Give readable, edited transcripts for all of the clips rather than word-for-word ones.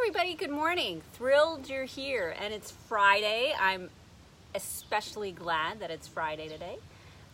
everybody, good morning. Thrilled you're here, and it's Friday. I'm especially glad that it's Friday today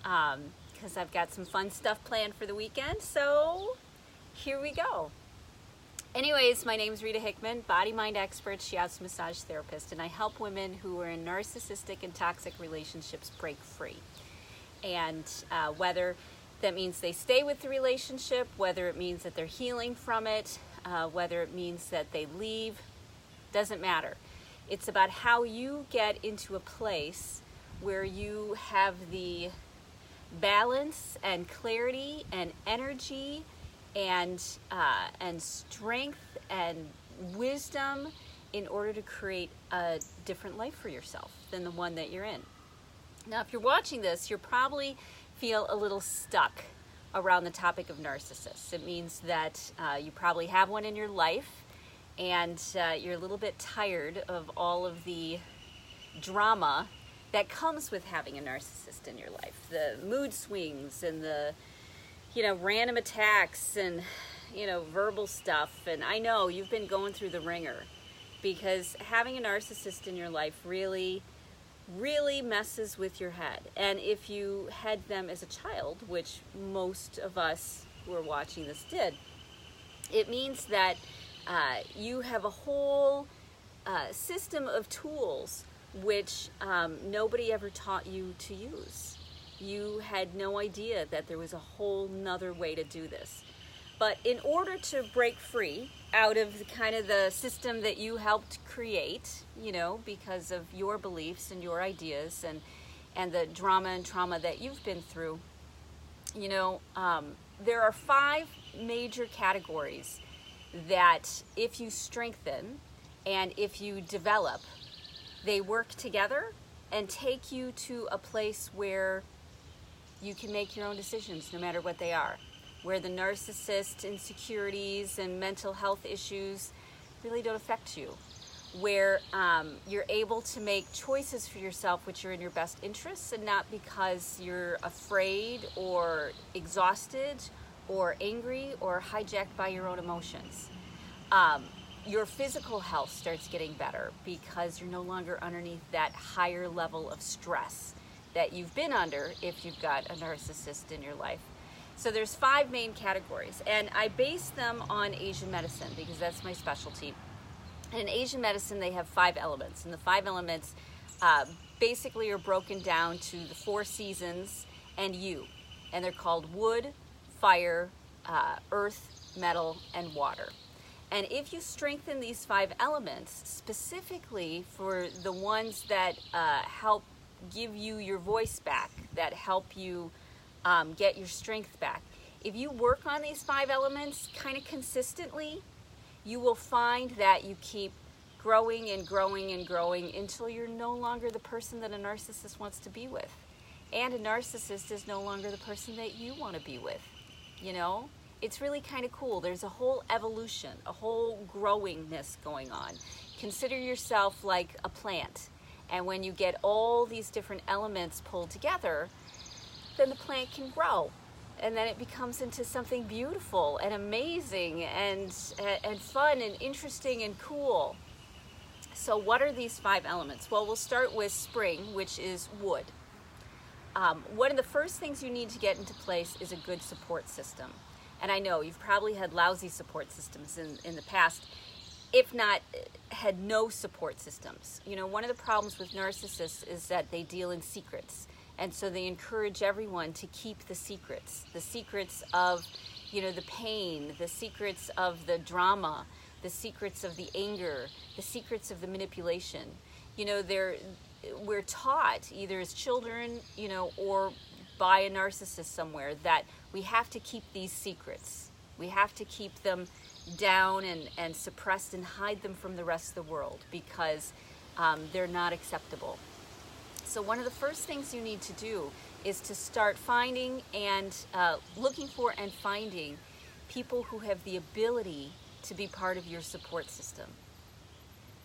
because I've got some fun stuff planned for the weekend, so here we go. Anyways, my name is Rita Hickman, body-mind expert, shiatsu massage therapist, and I help women who are in narcissistic and toxic relationships break free. And whether that means they stay with the relationship, whether it means that they're healing from it, whether it means that they leave, doesn't matter. It's about how you get into a place where you have the balance and clarity and energy and strength and wisdom in order to create a different life for yourself than the one that you're in. Now, if you're watching this, you'll probably feel a little stuck around the topic of narcissists. It means that you probably have one in your life and you're a little bit tired of all of the drama that comes with having a narcissist in your life. The mood swings and the, random attacks and, verbal stuff. And I know you've been going through the ringer because having a narcissist in your life really messes with your head. And if you had them as a child, which most of us who are watching this did, it means that you have a whole system of tools which nobody ever taught you to use. You had no idea that there was a whole nother way to do this. But in order to break free out of the system that you helped create, because of your beliefs and your ideas and the drama and trauma that you've been through, there are 5 major categories that if you strengthen and if you develop, they work together and take you to a place where you can make your own decisions no matter what they are, where the narcissist insecurities and mental health issues really don't affect you, where you're able to make choices for yourself which are in your best interests and not because you're afraid or exhausted or angry or hijacked by your own emotions. Your physical health starts getting better because you're no longer underneath that higher level of stress that you've been under if you've got a narcissist in your life. So there's 5 main categories, and I base them on Asian medicine because that's my specialty. And in Asian medicine, they have 5 elements, and the 5 elements basically are broken down to the 4 seasons and you, and they're called wood, fire, earth, metal, and water. And if you strengthen these 5 elements, specifically for the ones that help give you your voice back, that help you get your strength back, if you work on these 5 elements kind of consistently, you will find that you keep growing and growing and growing until you're no longer the person that a narcissist wants to be with. And a narcissist is no longer the person that you want to be with. It's really kind of cool. There's a whole evolution, a whole growingness going on. Consider yourself like a plant. And when you get all these different elements pulled together, then the plant can grow. And then it becomes into something beautiful and amazing and fun and interesting and cool. So what are these 5 elements? Well, we'll start with spring, which is wood. One of the first things you need to get into place is a good support system. And I know you've probably had lousy support systems in the past, if not had no support systems. One of the problems with narcissists is that they deal in secrets. And so they encourage everyone to keep the secrets of, the pain, the secrets of the drama, the secrets of the anger, the secrets of the manipulation. We're taught either as children, or by a narcissist somewhere that we have to keep these secrets. We have to keep them down and suppressed and hide them from the rest of the world because they're not acceptable. So one of the first things you need to do is to start finding and looking for and finding people who have the ability to be part of your support system.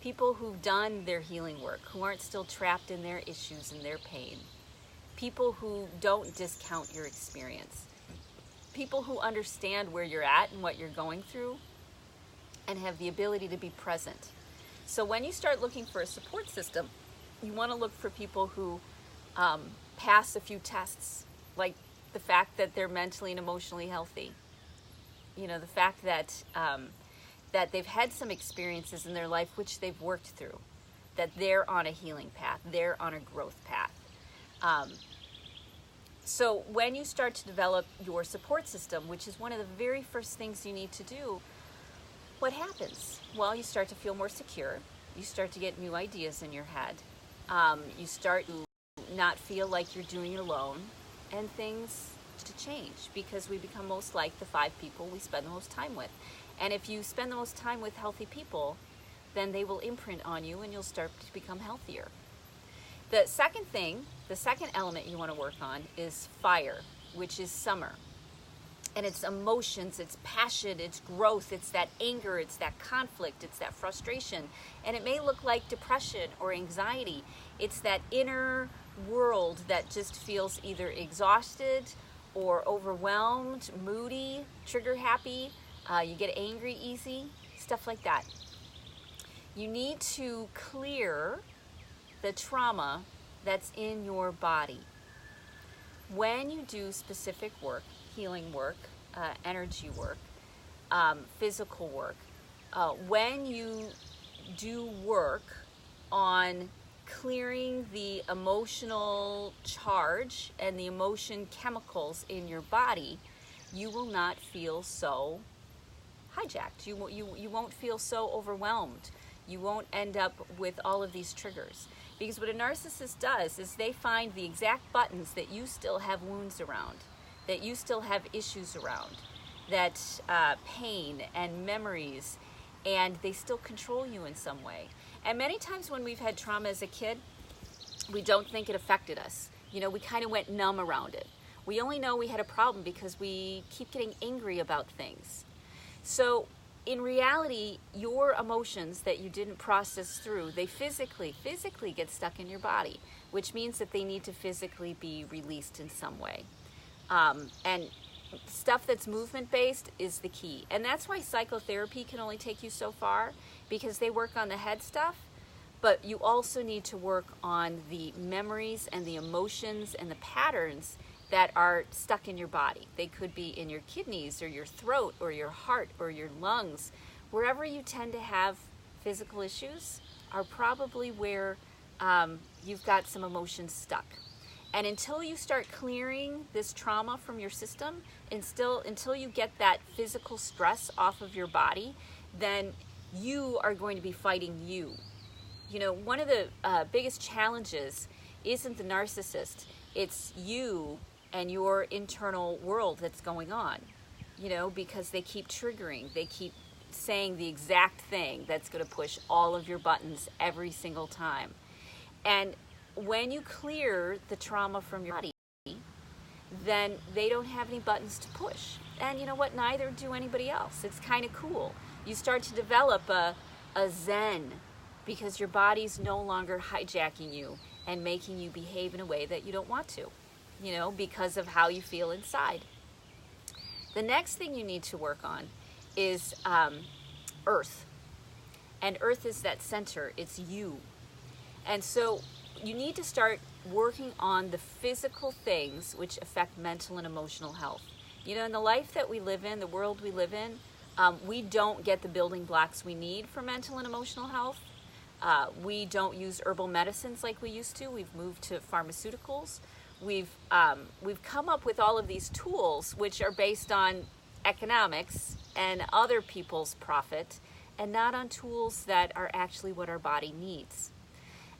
People who've done their healing work, who aren't still trapped in their issues and their pain. People who don't discount your experience. People who understand where you're at and what you're going through and have the ability to be present. So when you start looking for a support system, you want to look for people who pass a few tests, like the fact that they're mentally and emotionally healthy. You know, the fact that that they've had some experiences in their life which they've worked through, that they're on a healing path, they're on a growth path. So when you start to develop your support system, which is one of the very first things you need to do, what happens? Well, you start to feel more secure. You start to get new ideas in your head. You start to not feel like you're doing it alone, and things to change, because we become most like the 5 people we spend the most time with. And if you spend the most time with healthy people, then they will imprint on you and you'll start to become healthier. The second element you want to work on is fire, which is summer. And it's emotions, it's passion, it's growth, it's that anger, it's that conflict, it's that frustration. And it may look like depression or anxiety. It's that inner world that just feels either exhausted or overwhelmed, moody, trigger happy. You get angry easy, stuff like that. You need to clear the trauma that's in your body. When you do specific work, healing work, energy work, physical work, when you do work on clearing the emotional charge and the emotion chemicals in your body, you will not feel so hijacked. You won't feel so overwhelmed. You won't end up with all of these triggers. Because what a narcissist does is they find the exact buttons that you still have wounds around, that you still have issues around, that pain and memories, and they still control you in some way. And many times when we've had trauma as a kid, we don't think it affected us. You know, we kind of went numb around it. We only know we had a problem because we keep getting angry about things. So in reality, your emotions that you didn't process through, they physically get stuck in your body, which means that they need to physically be released in some way. And stuff that's movement-based is the key. And that's why psychotherapy can only take you so far, because they work on the head stuff, but you also need to work on the memories and the emotions and the patterns that are stuck in your body. They could be in your kidneys or your throat or your heart or your lungs. Wherever you tend to have physical issues are probably where you've got some emotions stuck. And until you start clearing this trauma from your system, and until you get that physical stress off of your body, then you are going to be fighting you. You know, one of the biggest challenges isn't the narcissist, it's you and your internal world that's going on, you know, because they keep triggering, they keep saying the exact thing that's going to push all of your buttons every single time. And when you clear the trauma from your body, then they don't have any buttons to push. And you know what? Neither do anybody else. It's kind of cool. You start to develop a zen, because your body's no longer hijacking you and making you behave in a way that you don't want to, you know, because of how you feel inside. The next thing you need to work on is earth. And earth is that center. It's you. And so you need to start working on the physical things which affect mental and emotional health. You know, in the life that we live in, the world we live in, we don't get the building blocks we need for mental and emotional health. We don't use herbal medicines like we used to. We've moved to pharmaceuticals. We've come up with all of these tools which are based on economics and other people's profit, and not on tools that are actually what our body needs.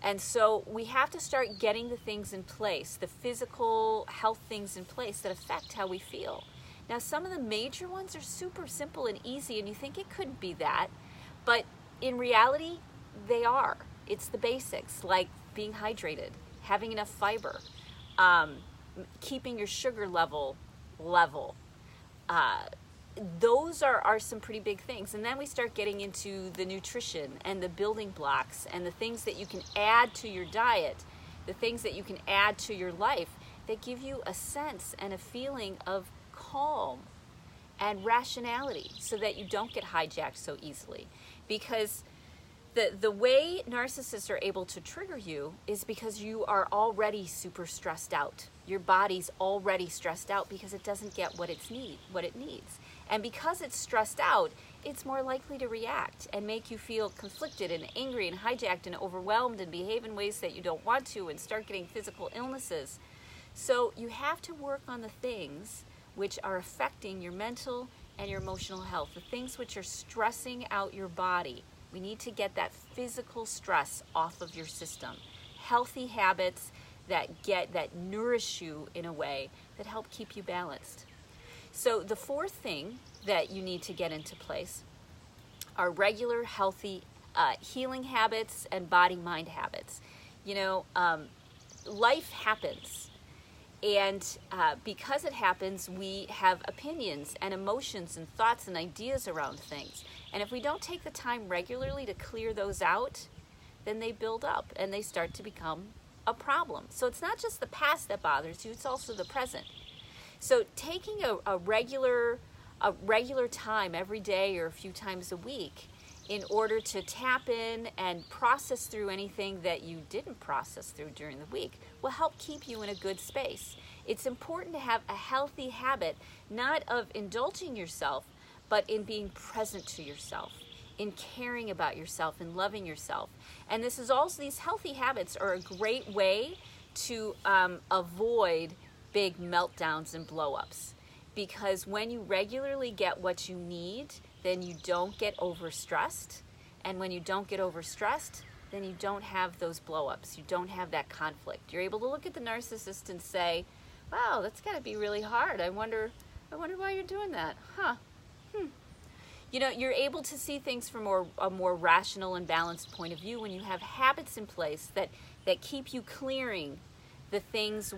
And so we have to start getting the things in place, the physical health things in place that affect how we feel. Now, some of the major ones are super simple and easy, and you think it couldn't be that, but in reality, they are. It's the basics, like being hydrated, having enough fiber, keeping your sugar level. Those are some pretty big things. And then we start getting into the nutrition and the building blocks and the things that you can add to your diet, the things that you can add to your life that give you a sense and a feeling of calm and rationality so that you don't get hijacked so easily. Because the way narcissists are able to trigger you is because you are already super stressed out. Your body's already stressed out because it doesn't get what it needs. And because it's stressed out, it's more likely to react and make you feel conflicted and angry and hijacked and overwhelmed and behave in ways that you don't want to and start getting physical illnesses. So you have to work on the things which are affecting your mental and your emotional health, the things which are stressing out your body. We need to get that physical stress off of your system. Healthy habits that nourish you in a way that help keep you balanced. So the fourth thing that you need to get into place are regular, healthy healing habits and body-mind habits. Life happens. And because it happens, we have opinions and emotions and thoughts and ideas around things. And if we don't take the time regularly to clear those out, then they build up and they start to become a problem. So it's not just the past that bothers you, it's also the present. So taking a regular time every day or a few times a week in order to tap in and process through anything that you didn't process through during the week will help keep you in a good space. It's important to have a healthy habit, not of indulging yourself, but in being present to yourself, in caring about yourself and loving yourself. And these healthy habits are a great way to avoid big meltdowns and blow-ups. Because when you regularly get what you need, then you don't get overstressed. And when you don't get overstressed, then you don't have those blow-ups. You don't have that conflict. You're able to look at the narcissist and say, wow, that's got to be really hard. I wonder why you're doing that. You're able to see things from a more rational and balanced point of view when you have habits in place that keep you clearing the things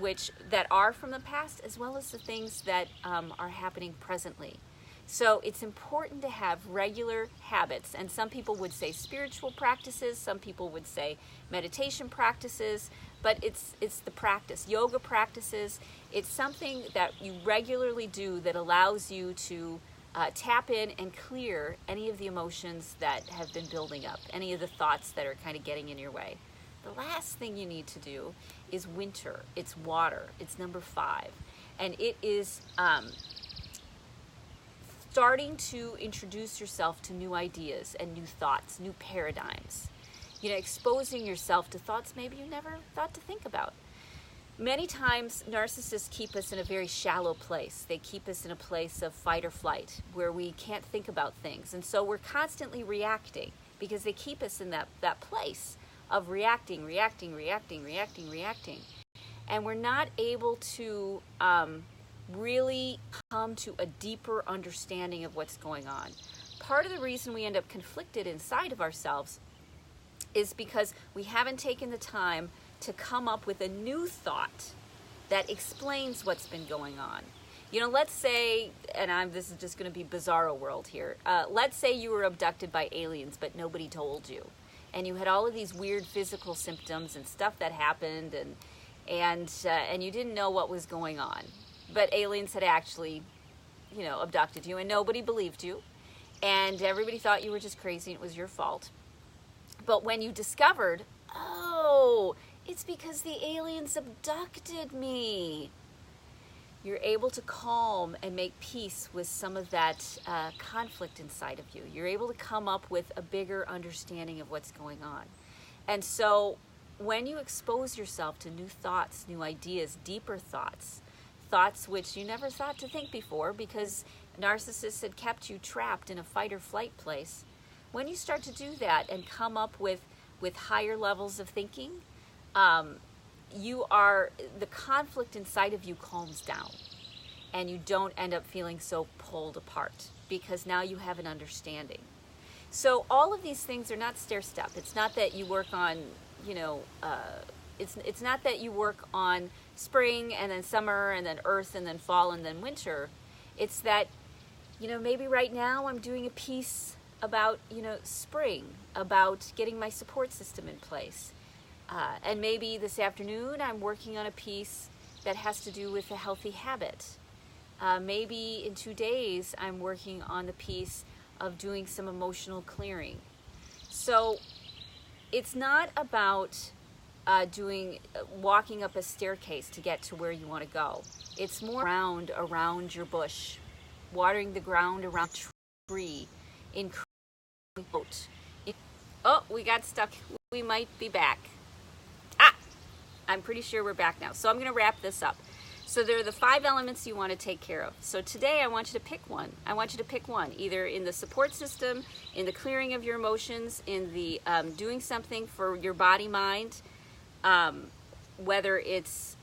that are from the past, as well as the things that are happening presently. So it's important to have regular habits, and some people would say spiritual practices, some people would say meditation practices, but it's the practice, yoga practices. It's something that you regularly do that allows you to tap in and clear any of the emotions that have been building up, any of the thoughts that are kind of getting in your way. The last thing you need to do is winter. It's water. It's number 5. And it is starting to introduce yourself to new ideas and new thoughts, new paradigms. Exposing yourself to thoughts maybe you never thought to think about. Many times, narcissists keep us in a very shallow place. They keep us in a place of fight or flight where we can't think about things. And so we're constantly reacting because they keep us in that place of reacting. And we're not able to really come to a deeper understanding of what's going on. Part of the reason we end up conflicted inside of ourselves is because we haven't taken the time to come up with a new thought that explains what's been going on. Let's say, and this is just going to be bizarro world here. Let's say you were abducted by aliens, but nobody told you. And you had all of these weird physical symptoms and stuff that happened, and you didn't know what was going on. But aliens had actually, abducted you, and nobody believed you. And everybody thought you were just crazy and it was your fault. But when you discovered, oh, it's because the aliens abducted me, you're able to calm and make peace with some of that conflict inside of you. You're able to come up with a bigger understanding of what's going on. And so when you expose yourself to new thoughts, new ideas, deeper thoughts which you never thought to think before because narcissists had kept you trapped in a fight or flight place, when you start to do that and come up with higher levels of thinking, the conflict inside of you calms down and you don't end up feeling so pulled apart because now you have an understanding. So all of these things are not stair-step. It's not that you work on, it's not that you work on spring and then summer and then earth and then fall and then winter. It's that, maybe right now I'm doing a piece about, spring, about getting my support system in place. And maybe this afternoon I'm working on a piece that has to do with a healthy habit. Maybe in 2 days, I'm working on the piece of doing some emotional clearing. So it's not about walking up a staircase to get to where you want to go. It's more around your bush, watering the ground around a tree, Oh, we got stuck. We might be back. I'm pretty sure we're back now. So I'm going to wrap this up. So there are the 5 elements you want to take care of. So today I want you to pick one. I want you to pick one, either in the support system, in the clearing of your emotions, in the doing something for your body, mind, whether it's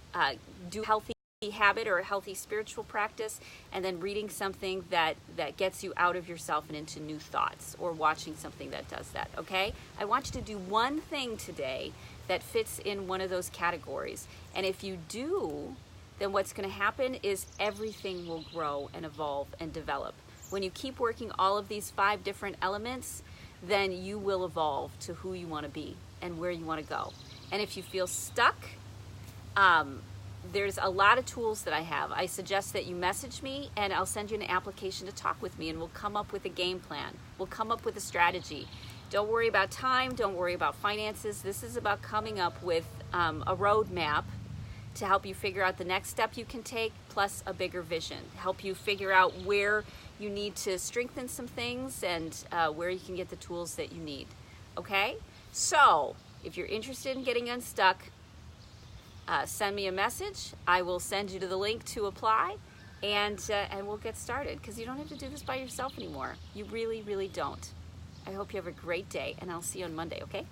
do healthy habit or a healthy spiritual practice, and then reading something that gets you out of yourself and into new thoughts, or watching something that does that, okay? I want you to do one thing today that fits in one of those categories. And if you do, then what's going to happen is everything will grow and evolve and develop. When you keep working all of these 5 different elements, then you will evolve to who you want to be and where you want to go. And if you feel stuck, there's a lot of tools that I have. I suggest that you message me and I'll send you an application to talk with me, and we'll come up with a game plan. We'll come up with a strategy. Don't worry about time. Don't worry about finances. This is about coming up with a roadmap to help you figure out the next step you can take, plus a bigger vision. Help you figure out where you need to strengthen some things and where you can get the tools that you need. Okay? So, if you're interested in getting unstuck, send me a message. I will send you to the link to apply, and we'll get started, because you don't have to do this by yourself anymore. You really, really don't. I hope you have a great day, and I'll see you on Monday, okay?